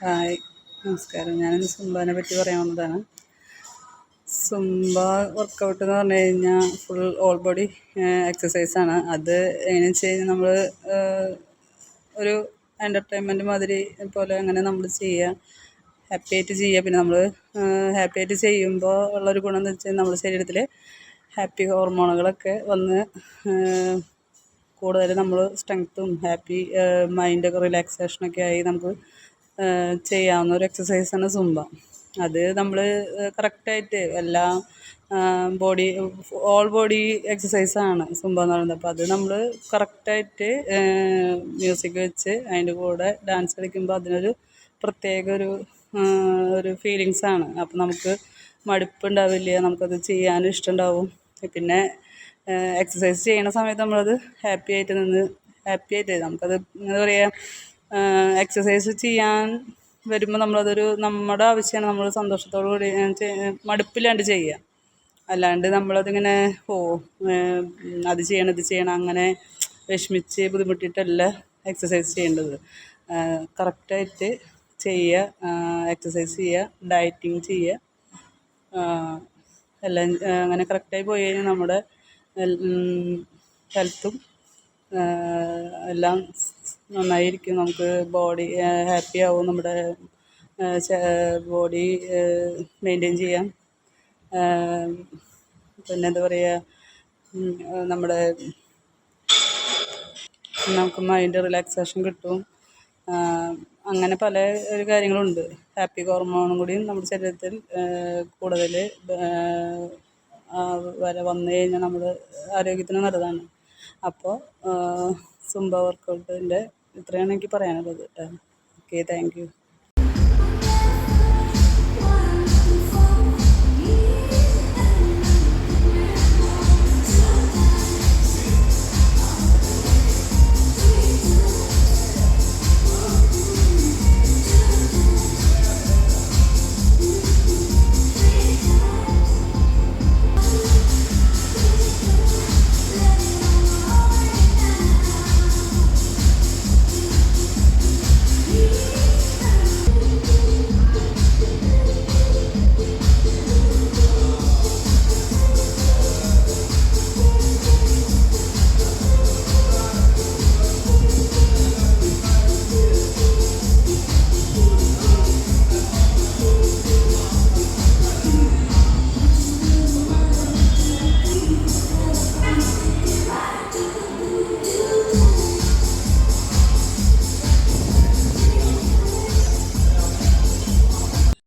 Hi, നമസ്കാരം. ഞാനിന്ന് സുംബാനെ പറ്റി പറയാൻ വന്നതാണ്. സുംബ വർക്കൗട്ട് എന്ന് പറഞ്ഞു കഴിഞ്ഞാൽ ഫുൾ ഓൾ ബോഡി എക്സസൈസാണ്. അത് എങ്ങനെയാണെന്ന് വെച്ച് കഴിഞ്ഞാൽ നമ്മൾ ഒരു എൻ്റർടൈൻമെൻറ്റ് മാതിരി പോലെ അങ്ങനെ നമ്മൾ ചെയ്യുക, ഹാപ്പി ആയിട്ട് ചെയ്യുക. പിന്നെ നമ്മൾ ഹാപ്പി ആയിട്ട് ചെയ്യുമ്പോൾ ഉള്ളൊരു ഗുണം എന്ന് വെച്ചാൽ നമ്മുടെ ശരീരത്തിൽ ഹാപ്പി ഹോർമോണുകളൊക്കെ വന്ന് കൂടുതൽ നമ്മൾ സ്ട്രെങ്ത്തും ഹാപ്പി മൈൻഡൊക്കെ റിലാക്സേഷനൊക്കെ ആയി നമുക്ക് ചെയ്യാവുന്ന ഒരു എക്സസൈസാണ് സുംബ. അത് നമ്മൾ കറക്റ്റായിട്ട് എല്ലാ ബോഡി ഓൾ ബോഡി എക്സസൈസാണ് സുംബ എന്ന് പറയുന്നത്. അപ്പോൾ അത് നമ്മൾ കറക്റ്റായിട്ട് മ്യൂസിക് വെച്ച് അതിൻ്റെ കൂടെ ഡാൻസ് കളിക്കുമ്പോൾ അതിനൊരു പ്രത്യേക ഒരു ഫീലിങ്സാണ്. അപ്പോൾ നമുക്ക് മടുപ്പുണ്ടാവില്ല, നമുക്കത് ചെയ്യാനും ഇഷ്ടമുണ്ടാവും. പിന്നെ എക്സസൈസ് ചെയ്യുന്ന സമയത്ത് നമ്മളത് ഹാപ്പി ആയിട്ട് നമുക്കത് എന്താ പറയുക, എക്സസൈസ് ചെയ്യാൻ വരുമ്പോൾ നമ്മുടെ ആവശ്യമാണ്. നമ്മൾ സന്തോഷത്തോടു കൂടി മടുപ്പില്ലാണ്ട് ചെയ്യുക. അല്ലാണ്ട് നമ്മളതിങ്ങനെ അത് ചെയ്യണം ഇത് ചെയ്യണം അങ്ങനെ വിഷമിച്ച് ബുദ്ധിമുട്ടിയിട്ടല്ല എക്സസൈസ് ചെയ്യേണ്ടത്. കറക്റ്റായിട്ട് ചെയ്യുക, എക്സസൈസ് ചെയ്യുക, ഡയറ്റിങ് ചെയ്യുക. എല്ലാം അങ്ങനെ കറക്റ്റായി പോയി കഴിഞ്ഞാൽ നമ്മുടെ ഹെൽത്തും എല്ലാം നന്നായിരിക്കും. നമുക്ക് ബോഡി ഹാപ്പി ആവും, നമ്മുടെ ബോഡി മെയിൻറ്റെയിൻ ചെയ്യാം. പിന്നെ എന്താ പറയുക, നമ്മുടെ നമുക്ക് മൈൻഡ് റിലാക്സേഷൻ കിട്ടും. അങ്ങനെ പല കാര്യങ്ങളുണ്ട്. ഹാപ്പി ഹോർമോണും കൂടിയും നമ്മുടെ ശരീരത്തിൽ കൂടുതൽ വന്നു കഴിഞ്ഞാൽ നമ്മൾ ആരോഗ്യത്തിന് നല്ലതാണ്. അപ്പോൾ സുംബ വർക്കൗട്ടിൻ്റെ ഇത്രയാണ് എനിക്ക് പറയാനുള്ളത് കേട്ടോ. Okay, thank you.